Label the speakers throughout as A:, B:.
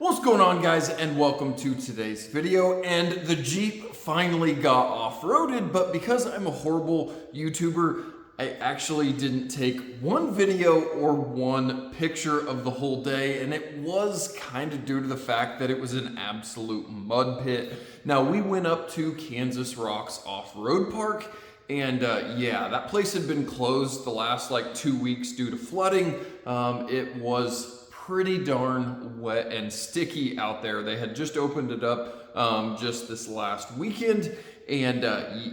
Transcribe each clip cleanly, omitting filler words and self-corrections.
A: What's going on, guys, and welcome to today's video. And the Jeep finally got off-roaded, but because I'm a horrible YouTuber, I actually didn't take one video or one picture of the whole day, and it was kind of due to the fact that it was an absolute mud pit. Now, we went up to Kansas Rocks Off-Road Park, and yeah, that place had been closed the last like 2 weeks due to flooding. It was pretty darn wet and sticky out there. They had just opened it up just this last weekend, and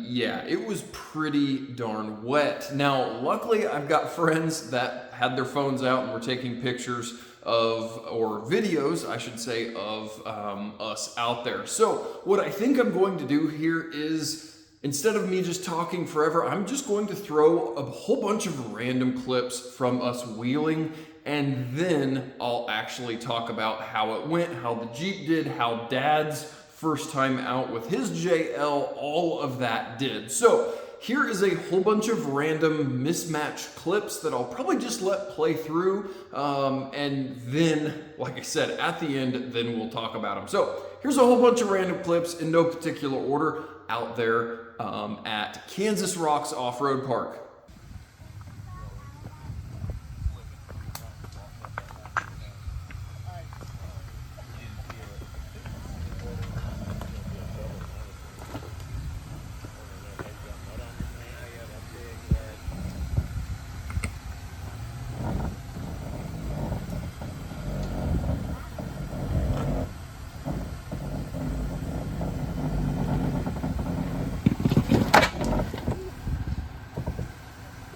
A: yeah, it was pretty darn wet. Now, luckily, I've got friends that had their phones out and were taking pictures of, or videos, I should say, of us out there. So what I think I'm going to do here is, instead of me just talking forever, I'm just going to throw a whole bunch of random clips from us wheeling, and then I'll actually talk about how it went, how the Jeep did, how Dad's first time out with his JL, all of that did. So here is a whole bunch of random mismatched clips that I'll probably just let play through, and then, like I said, at the end, then we'll talk about them. So here's a whole bunch of random clips in no particular order out there at Kansas Rocks Off-Road Park.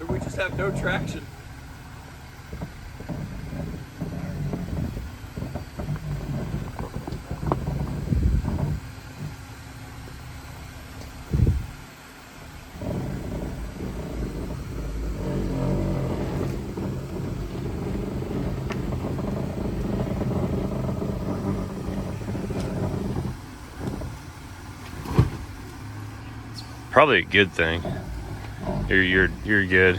A: We just have no traction.
B: Probably a good thing. You're good.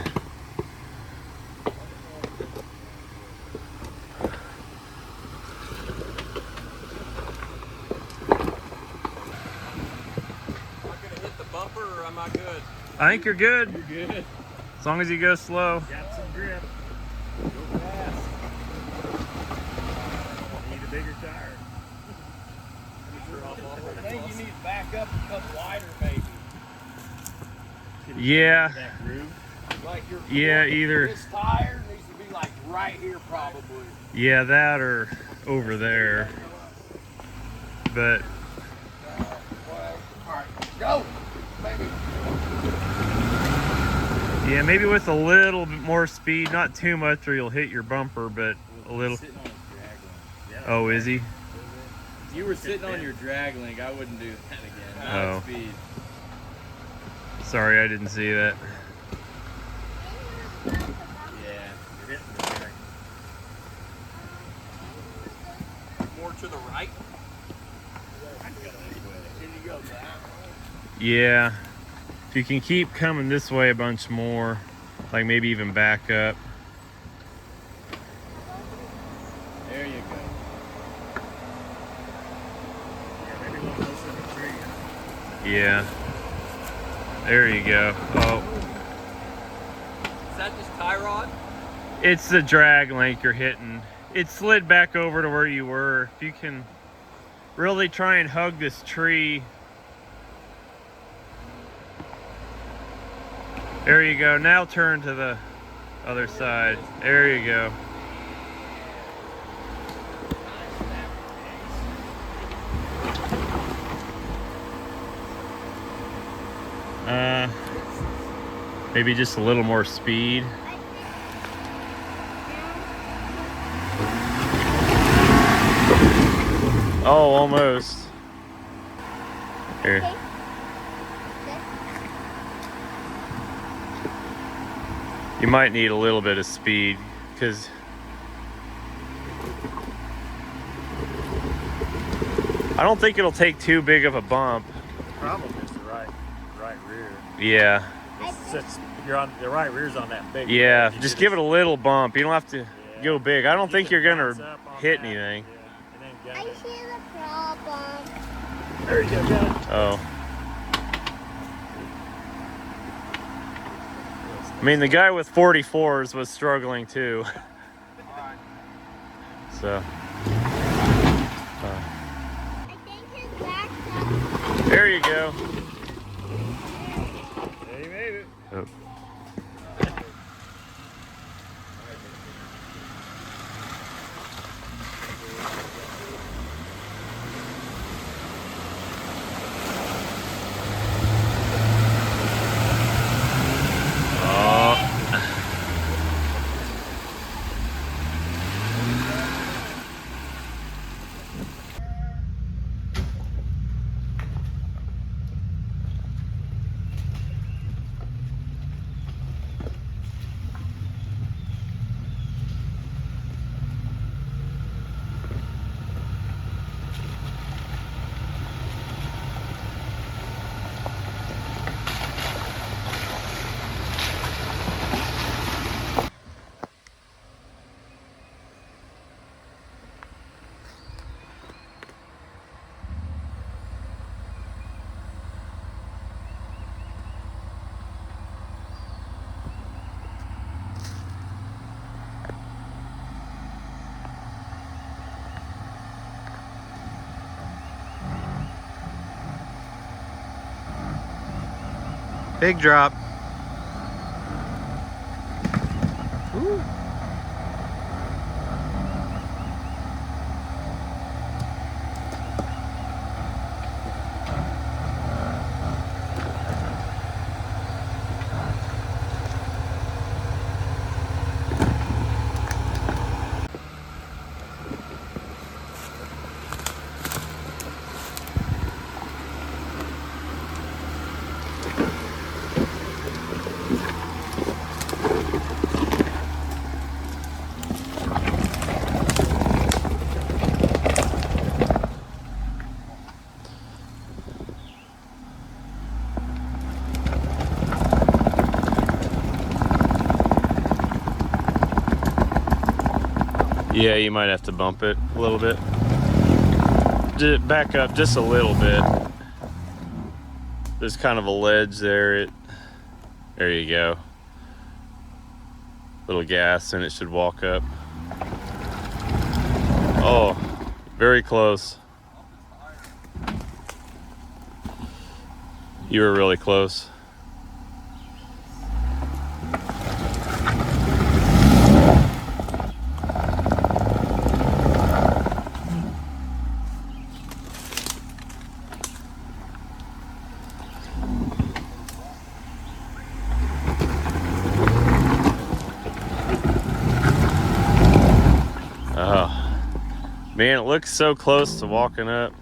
A: Or am I good?
B: I think you're good.
A: You're good.
B: As long as you go slow.
C: Got some grip. Go fast. Need a bigger tire.
D: I think you need to back up and come wider, maybe.
B: Yeah.
C: That groove.
D: Like your
B: Either.
D: This tire needs to be like right here, probably.
B: Yeah, that or over there. But
D: All right, go, baby.
B: yeah, maybe with a little bit more speed, not too much, or you'll hit your bumper, but a little.
C: Sitting on his drag link. Yeah.
B: Oh, is he?
E: If you were sitting on your drag link, I wouldn't do that again. Not
B: Oh.
E: at speed.
B: Sorry, I didn't see that.
E: Yeah.
C: You're hitting the drag.
A: More to the right.
C: I can go this way.
D: Can you go back?
B: Yeah. If you can keep coming this way a bunch more, like maybe even back up.
E: There you go.
C: Yeah, maybe a little closer to the tree.
B: Yeah. There you go. Oh,
A: Is that just tie rod?
B: it's the drag link you're hitting. It slid back over to where you were. If you can really try and hug this tree. There you go. Now turn to the other side. There you go. Maybe just a little more speed. Oh, almost. Here. You might need a little bit of speed because I don't think it'll take too big of a bump.
C: The problem is the right rear.
B: Yeah.
C: You're on the right rear's on that big.
B: Yeah,
C: it
B: just give it a little bump. You don't have to
C: Yeah.
B: go big. I don't think you're
C: can
B: gonna
C: bounce up on
B: hit
C: that,
B: anything.
C: yeah, and then
F: I see the problem.
C: There you go, Dad.
B: Oh. I mean, the guy with 44s was struggling too. So.
F: I think his back's up.
B: There you go.
C: There you made it.
B: Oh. Big drop. Ooh. Yeah, you might have to bump it a little bit. Back up just a little bit. There's kind of a ledge there. There you go. Little gas and it should walk up. Oh, very close. You were really close. Oh, man, it looks so close to walking up.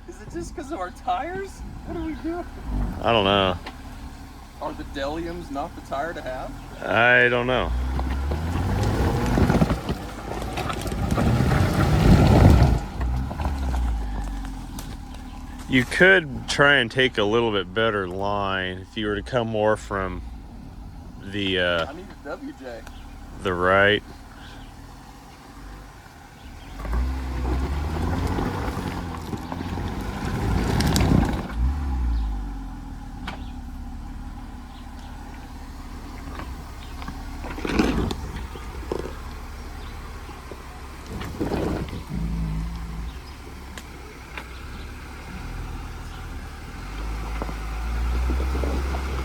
E: Is it just because of our tires? What do we do?
B: I don't know.
E: Are the Deliums not the tire to have?
B: I don't know. You could try and take a little bit better line if you were to come more from the
E: I need a WJ.
B: the right.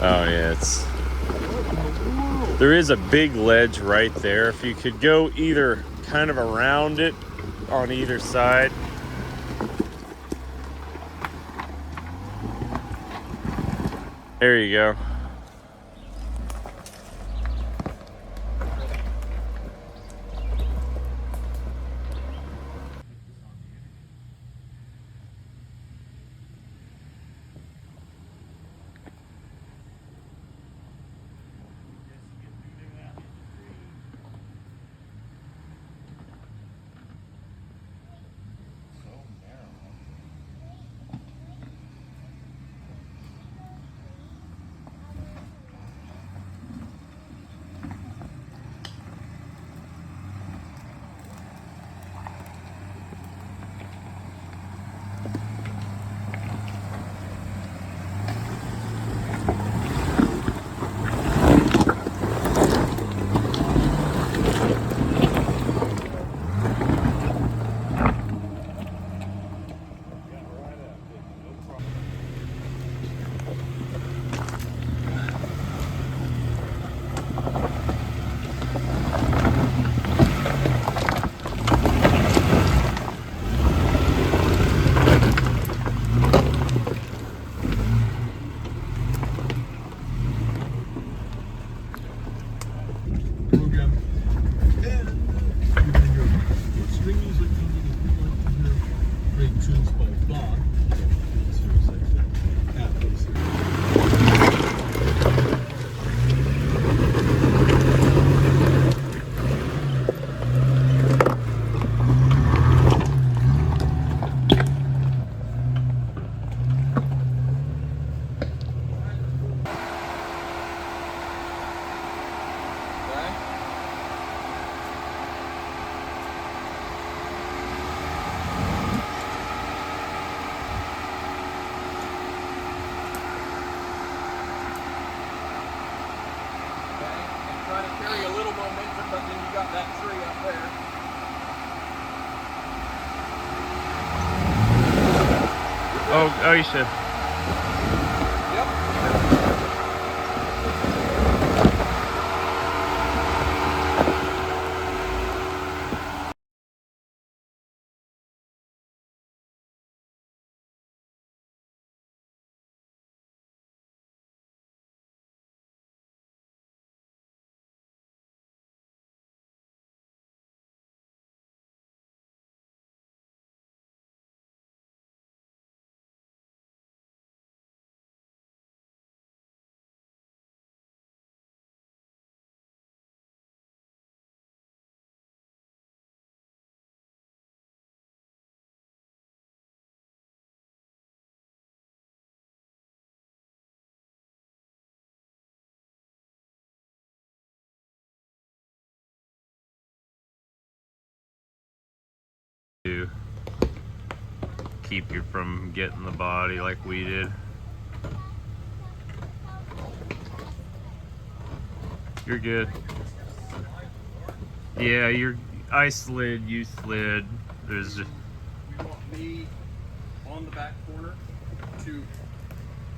B: Oh yeah, there is a big ledge right there. If you could go either kind of around it on either side. There you go.
C: instructions by thought.
A: Carry a little momentum, but then you got that tree up there.
B: Oh, you should. To keep you from getting the body like we did. You're good. Yeah, I slid, you slid. There's
A: You want me on the back corner to...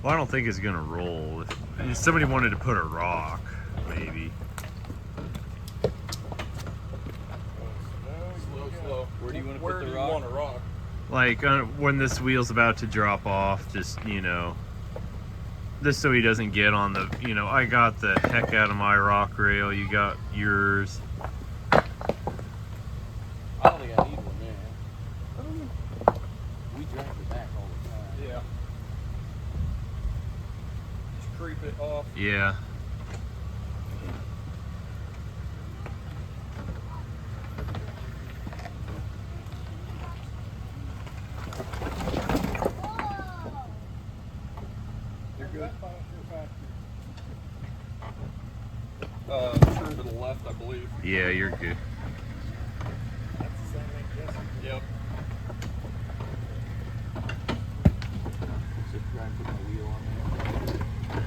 B: Well, I don't think it's gonna roll. If somebody wanted to put a rock, maybe.
A: Slow.
E: Where do you want to
A: Where
E: put
A: do
E: the
A: you
E: rock?
A: want a rock?
B: Like when this wheel's about to drop off, just, you know, just so he doesn't get on the, you know, I got the heck out of my rock rail, you got yours.
E: I don't think I need one, man. We drag it back all the time.
A: Yeah. Just creep it off.
B: Yeah.
A: You're good. Turn to the left, I believe.
B: Yeah, you're good.
A: Yep.
E: Just try and put my wheel on there.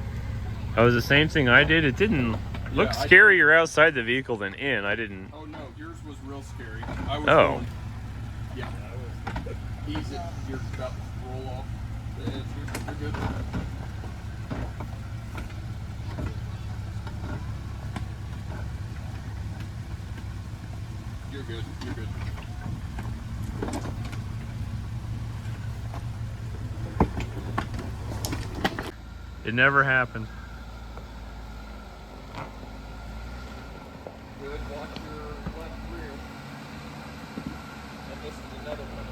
B: That was the same thing I did. It didn't look
A: I
B: scarier outside the vehicle than in. I didn't.
A: Oh no, yours was real scary. I was
B: Oh.
A: going, yeah. Ease it. You're about to roll off the edge. You're good. You're good. You're good.
B: It never happened.
A: Good. Watch your left rear. And this is another one of the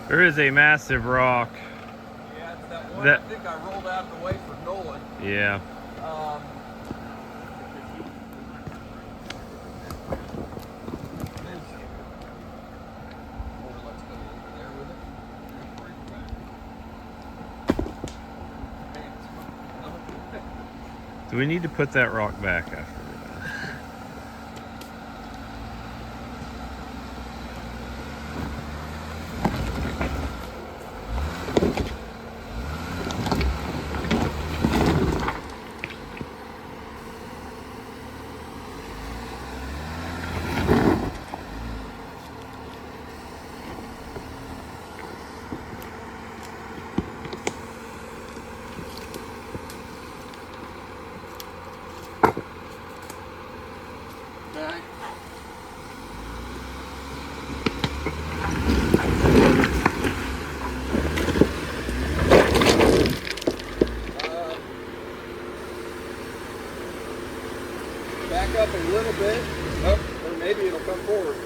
B: There is a massive rock.
A: Yeah, it's that one.
B: That-
A: I think I rolled out of the way for Nolan.
B: Yeah.
A: Let's go over there with it.
B: Do we need to put that rock back after that?
A: back up a little bit. Oh, or maybe it'll come forward.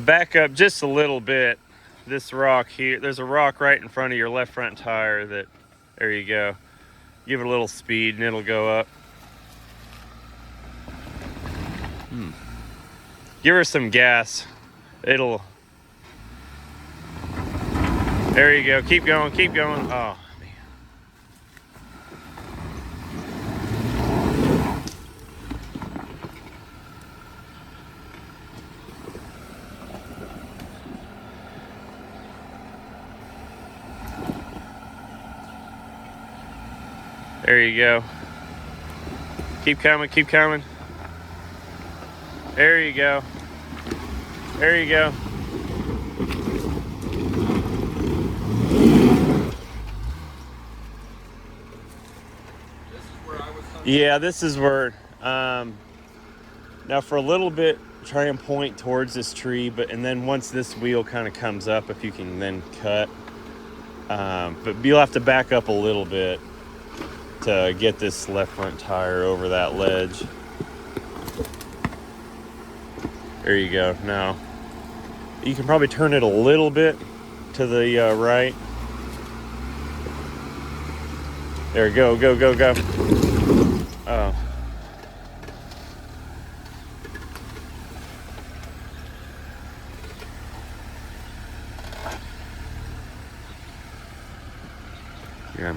B: Back up just a little bit. This rock here, there's a rock right in front of your left front tire that, there you go. Give it a little speed and it'll go up. Give her some gas. It'll, there you go. Keep going, keep going. Oh, man. There you go. Keep coming, keep coming. There you go. There you go. Yeah, this is where, now for a little bit, try and point towards this tree, and then once this wheel kind of comes up, if you can then cut. But you'll have to back up a little bit to get this left front tire over that ledge. There you go. Now, you can probably turn it a little bit to the right. There, go, go, go, go. Oh. Yeah.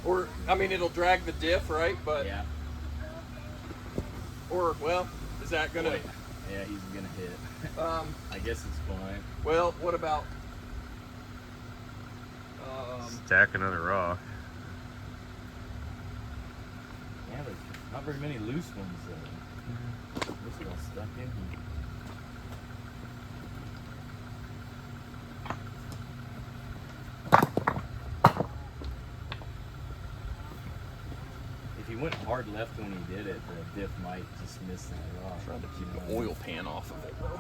A: Or, I mean, it'll drag the diff, right? But
E: Yeah.
A: Or, well, is that gonna?
E: Boy. Yeah, he's gonna hit. I guess it's fine.
A: Well, what about?
B: Stack another rock.
E: Yeah, there's not very many loose ones though. This one stuck in here. If he went hard left when he did it, the diff might just miss that rock.
A: Trying to keep the oil pan off of it, bro.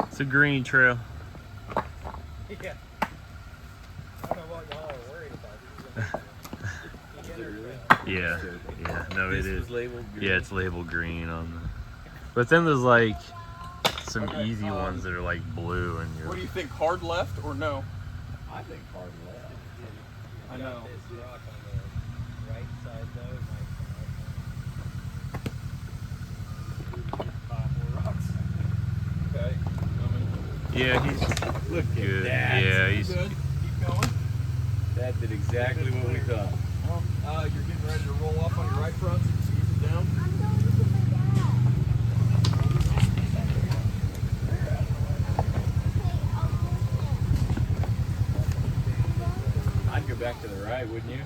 B: It's a green trail.
C: Yeah. I don't know what y'all are worried about.
E: Is it really?
B: Yeah, yeah, no,
E: This
B: it is.
E: was labeled green.
B: Yeah, it's labeled green on the. But then there's like some
A: Okay,
B: easy ones that are like blue, and you're.
A: What do you think? Hard left or no?
E: I think hard left.
A: I know.
C: This rock on the right side though might come out. 5 more rocks.
A: Okay.
B: Yeah, he's
E: Look
B: good.
E: at that.
B: Yeah, he's.
A: Good. Keep going.
E: That did exactly what we thought.
A: You're getting ready to roll off on your right front, so you squeeze it down.
F: I'm going to my dad.
E: I'd go back to the right, wouldn't you?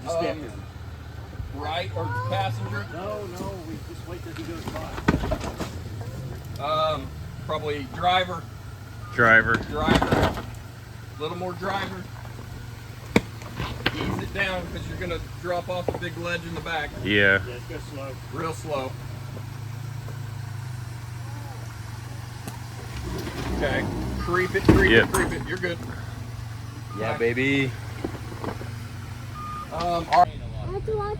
A: Right or passenger?
C: No, we just wait till he goes by.
A: Probably driver.
B: Driver.
A: Driver. A little more driver. Ease it down because you're gonna drop off a big ledge in the back.
B: Yeah.
C: Let's go slow.
A: Real slow. Okay. Creep it, creep
B: Yep.
A: it, creep it. You're good.
E: Yeah, baby.
A: All right.
F: I have to watch.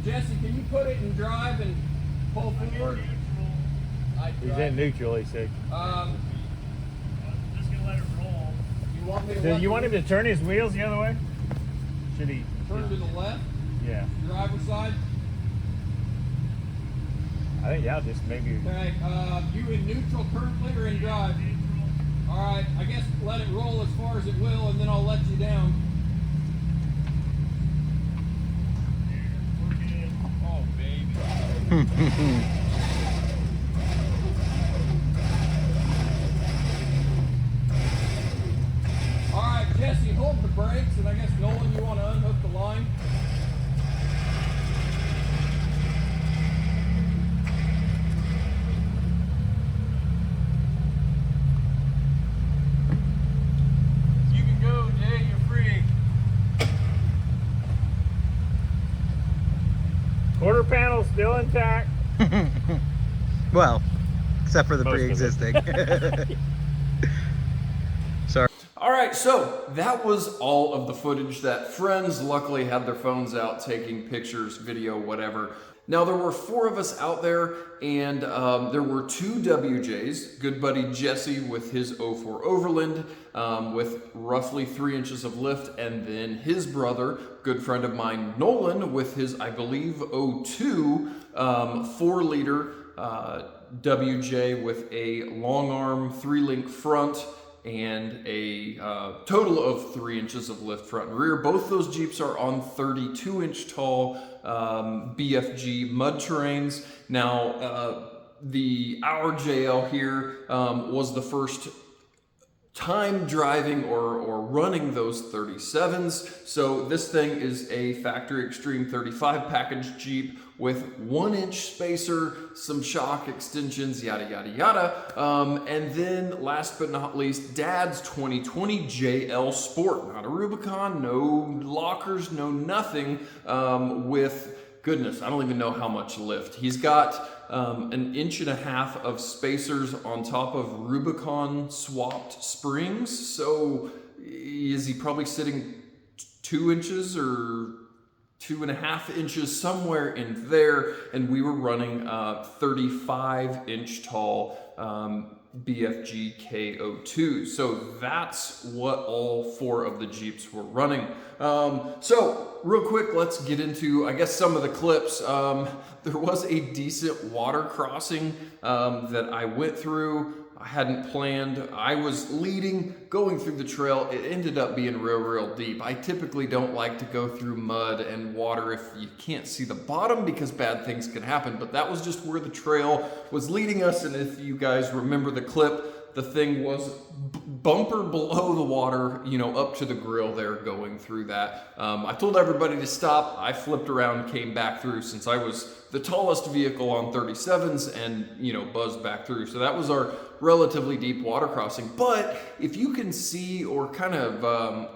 A: Jesse, can you put it in drive and pull forward?
C: He's in neutral, he said.
A: Just gonna let it roll. You want me to?
C: Do you want him to turn his wheels the other way? Should he?
A: Turn to the left?
C: Yeah.
A: Driver's side?
C: I think, yeah, just maybe.
A: Okay, you in neutral currently or in drive? Alright, I guess let it roll as far as it will and then I'll let you down. Oh, baby. Alright, Jesse, hold the brakes and I guess Nolan, you want to unhook the line?
C: Quarter panel still intact.
G: Well, except for the
C: Most of it.
G: pre-existing. Sorry.
A: All right, so that was all of the footage that friends luckily had their phones out taking pictures, video, whatever. Now there were 4 of us out there and there were 2 WJs, good buddy Jesse with his 04 Overland with roughly 3 inches of lift, and then his brother, good friend of mine Nolan with his, I believe, 02 4-liter WJ with a long arm 3-link front and a total of 3 inches of lift front and rear. Both those Jeeps are on 32-inch tall BFG mud terrains. Now, our JL here was the first time driving or running those 37s. So this thing is a factory extreme 35 package Jeep with 1-inch spacer, some shock extensions, yada, yada, yada. And then last but not least, Dad's 2020 JL Sport, not a Rubicon, no lockers, no nothing, with, goodness, I don't even know how much lift. He's got 1.5 inches of spacers on top of Rubicon swapped springs. So is he probably sitting 2 inches or 2.5 inches somewhere in there? And we were running 35-inch tall BFG KO2. So that's what all 4 of the Jeeps were running. So real quick, let's get into, I guess, some of the clips. There was a decent water crossing that I went through. I hadn't planned. I was leading, going through the trail. It ended up being real deep. I typically don't like to go through mud and water if you can't see the bottom because bad things can happen, but that was just where the trail was leading us. And if you guys remember the clip, the thing was bumper below the water, you know, up to the grill there going through that. I told everybody to stop. I flipped around, came back through since I was the tallest vehicle on 37s and, you know, buzzed back through. So that was our relatively deep water crossing. But if you can see, or kind of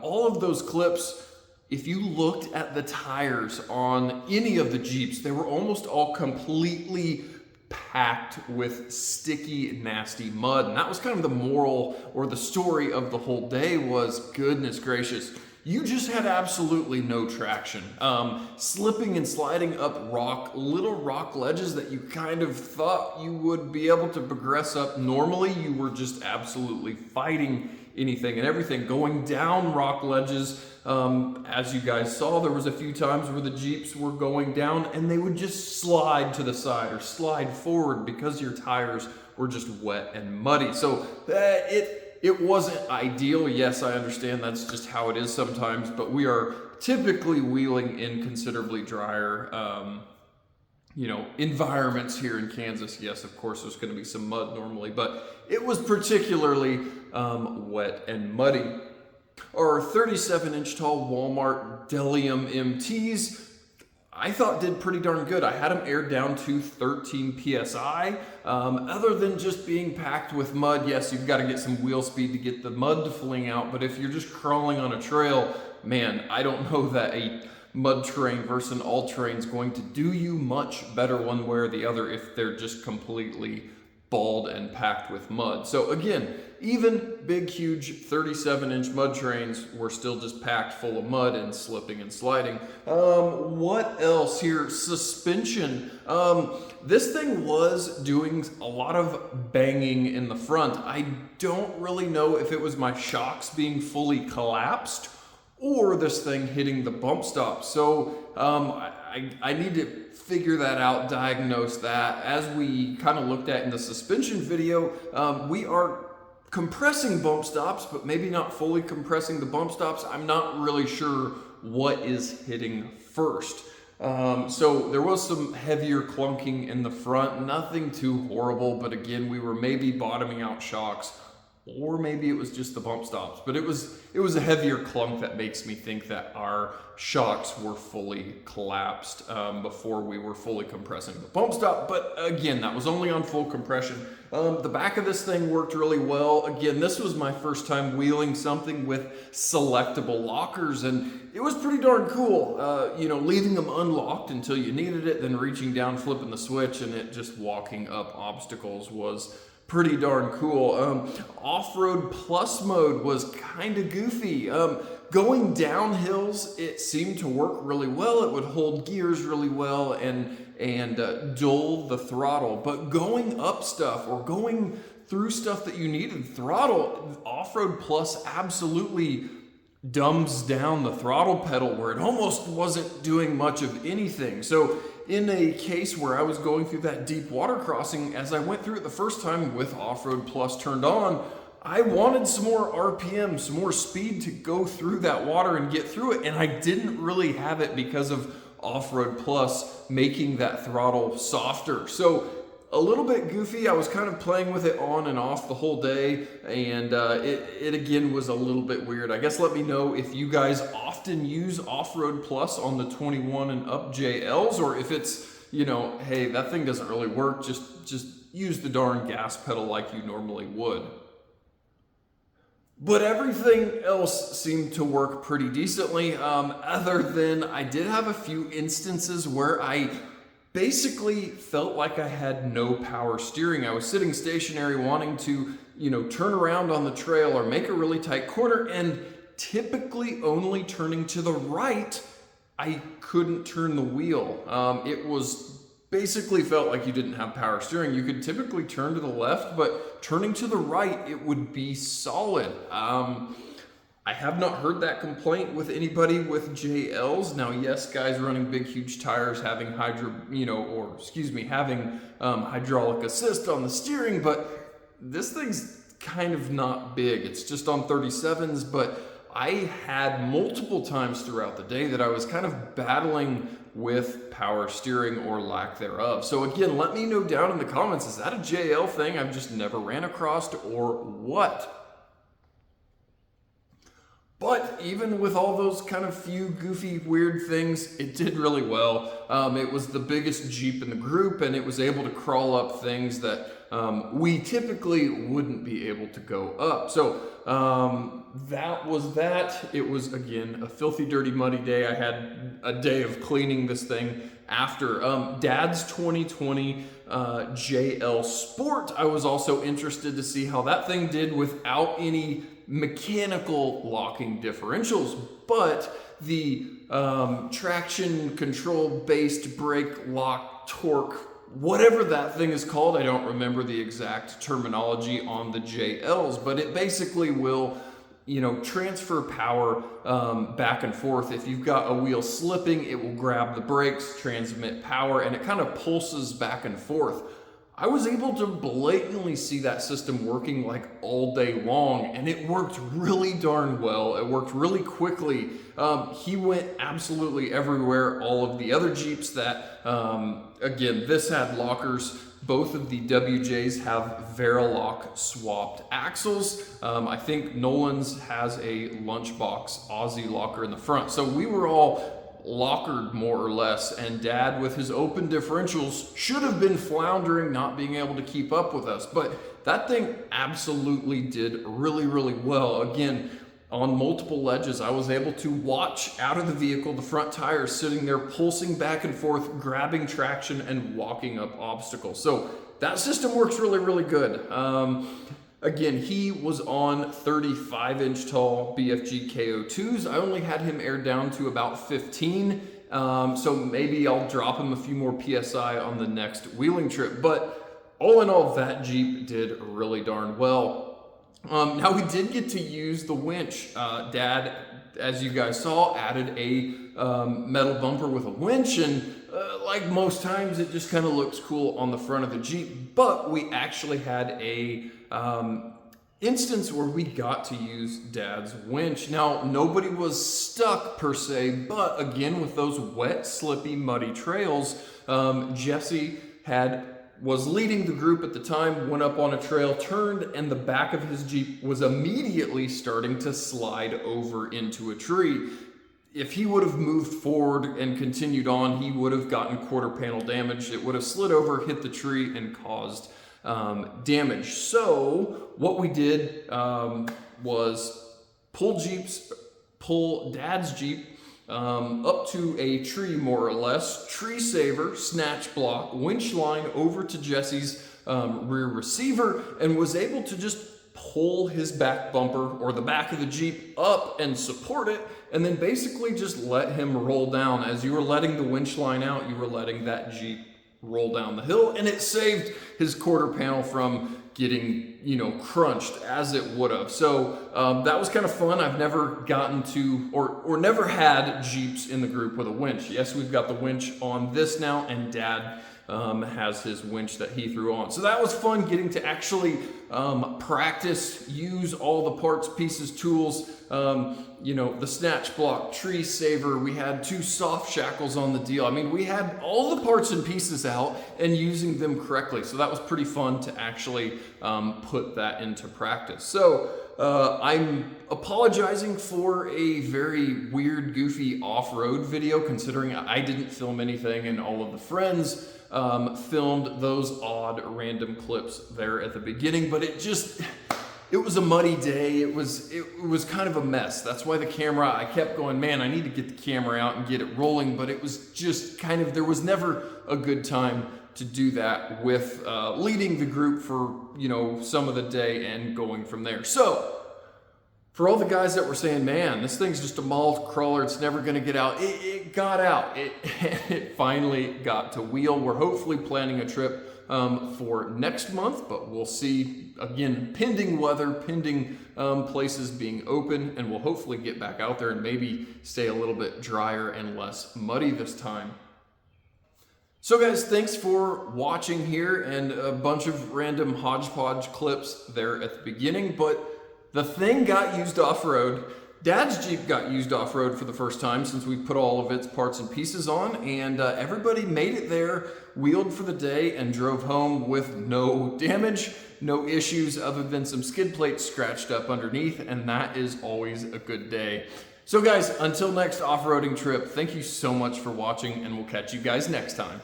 A: all of those clips, if you looked at the tires on any of the Jeeps, they were almost all completely packed with sticky, nasty mud. And that was kind of the moral or the story of the whole day was, goodness gracious, you just had absolutely no traction. Slipping and sliding up little rock ledges that you kind of thought you would be able to progress up normally, you were just absolutely fighting anything and everything. Going down rock ledges, as you guys saw, there was a few times where the Jeeps were going down and they would just slide to the side or slide forward because your tires were just wet and muddy. So it wasn't ideal. Yes, I understand that's just how it is sometimes, but we are typically wheeling in considerably drier you know, environments here in Kansas. Yes, of course, there's going to be some mud normally, but it was particularly wet and muddy. Our 37-inch tall Walmart Delium MTs, I thought did pretty darn good. I had them aired down to 13 PSI. Other than just being packed with mud, yes, you've got to get some wheel speed to get the mud to fling out, but if you're just crawling on a trail, man, I don't know that a mud terrain versus an all-terrain is going to do you much better one way or the other if they're just completely bald and packed with mud. So again, even big, huge 37-inch mud trains were still just packed full of mud and slipping and sliding. What else here? Suspension. This thing was doing a lot of banging in the front. I don't really know if it was my shocks being fully collapsed or this thing hitting the bump stop. So I need to figure that out, diagnose that. As we kind of looked at in the suspension video, we are compressing bump stops, but maybe not fully compressing the bump stops. I'm not really sure what is hitting first. So there was some heavier clunking in the front, nothing too horrible, but again, we were maybe bottoming out shocks, or maybe it was just the bump stops, but it was a heavier clunk that makes me think that our shocks were fully collapsed before we were fully compressing the bump stop. But again, that was only on full compression. The back of this thing worked really well. Again, this was my first time wheeling something with selectable lockers, and it was pretty darn cool. You know, leaving them unlocked until you needed it, then reaching down, flipping the switch, and it just walking up obstacles was pretty darn cool. Off-road plus mode was kind of goofy. Going down hills, it seemed to work really well. It would hold gears really well and dull the throttle. But going up stuff or going through stuff that you needed throttle, Off-Road Plus absolutely dumbs down the throttle pedal where it almost wasn't doing much of anything. So in a case where I was going through that deep water crossing, as I went through it the first time with Off-Road Plus turned on, I wanted some more RPM, some more speed to go through that water and get through it, and I didn't really have it because of Off-Road Plus making that throttle softer. So a little bit goofy. I was kind of playing with it on and off the whole day, and it again was a little bit weird. I guess let me know if you guys often use Off-Road Plus on the 21 and up JLs, or if it's, you know, hey, that thing doesn't really work, just use the darn gas pedal like you normally would. But everything else seemed to work pretty decently, other than I did have a few instances where I basically felt like I had no power steering. I was sitting stationary wanting to, you know, turn around on the trail or make a really tight corner, and typically only turning to the right, I couldn't turn the wheel. It was basically felt like you didn't have power steering. You could typically turn to the left, but turning to the right, it would be solid. I have not heard that complaint with anybody with JLs. Now, yes, guys running big, huge tires, having having hydraulic assist on the steering, but this thing's kind of not big. It's just on 37s, but I had multiple times throughout the day that I was kind of battling with power steering or lack thereof. So again, let me know down in the comments, is that a JL thing I've just never ran across, or what? But even with all those kind of few goofy, weird things, it did really well. It was the biggest Jeep in the group, and it was able to crawl up things that we typically wouldn't be able to go up. So that was that. It was, again, a filthy, dirty, muddy day. I had a day of cleaning this thing after. Dad's 2020 JL Sport, I was also interested to see how that thing did without any mechanical locking differentials, but the traction control based brake lock torque, whatever that thing is called, I don't remember the exact terminology on the JLs, but it basically will, you know, transfer power back and forth. If you've got a wheel slipping, it will grab the brakes, transmit power, and it kind of pulses back and forth. I was able to blatantly see that system working like all day long, and it worked really darn well. It worked really quickly. He went absolutely everywhere. All of the other Jeeps that, again, this had lockers. Both of the WJs have Verilok swapped axles. I think Nolan's has a Lunchbox Aussie locker in the front. So we were all lockered more or less, and Dad with his open differentials should have been floundering, not being able to keep up with us, but that thing absolutely did really, really well. Again, on multiple ledges, I was able to watch out of the vehicle, the front tires sitting there pulsing back and forth, grabbing traction and walking up obstacles. So that system works really, really good. Again, he was on 35-inch tall BFG KO2s. I only had him aired down to about 15, so maybe I'll drop him a few more PSI on the next wheeling trip. But all in all, that Jeep did really darn well. Now we did get to use the winch. Dad, as you guys saw, added a metal bumper with a winch, and like most times it just kind of looks cool on the front of the Jeep, but we actually had a instance where we got to use Dad's winch. Now, nobody was stuck per se, but again, with those wet, slippy, muddy trails, Jesse was leading the group at the time, went up on a trail, turned, and the back of his Jeep was immediately starting to slide over into a tree. If he would have moved forward and continued on, he would have gotten quarter panel damage. It would have slid over, hit the tree, and caused damage. So what we did was pull Dad's Jeep up to a tree, more or less, tree saver, snatch block, winch line over to Jesse's rear receiver, and was able to just pull his back bumper or the back of the Jeep up and support it, and then basically just let him roll down. As you were letting the winch line out, you were letting that Jeep roll down the hill, and it saved his quarter panel from getting, crunched as it would have. So that was kind of fun. I've never gotten to, or never had Jeeps in the group with a winch. Yes, we've got the winch on this now, and Dad has his winch that he threw on. So that was fun, getting to actually practice, use all the parts, pieces, tools, the snatch block, tree saver. We had 2 soft shackles on the deal. I mean, we had all the parts and pieces out and using them correctly. So that was pretty fun to actually put that into practice. So I'm apologizing for a very weird, goofy off-road video, considering I didn't film anything and all of the friends filmed those odd random clips there at the beginning, but it was a muddy day. It was kind of a mess. That's why I kept going, man, I need to get the camera out and get it rolling, but it was just there was never a good time to do that with leading the group for, some of the day and going from there. So for all the guys that were saying, man, this thing's just a mall crawler, it's never gonna get out, it got out. It finally got to wheel. We're hopefully planning a trip for next month, but we'll see, again, pending weather, pending places being open, and we'll hopefully get back out there and maybe stay a little bit drier and less muddy this time. So guys, thanks for watching here, and a bunch of random hodgepodge clips there at the beginning, but the thing got used off-road. Dad's Jeep got used off-road for the first time since we put all of its parts and pieces on, and everybody made it there, wheeled for the day, and drove home with no damage, no issues other than some skid plates scratched up underneath, and that is always a good day. So guys, until next off-roading trip, thank you so much for watching, and we'll catch you guys next time.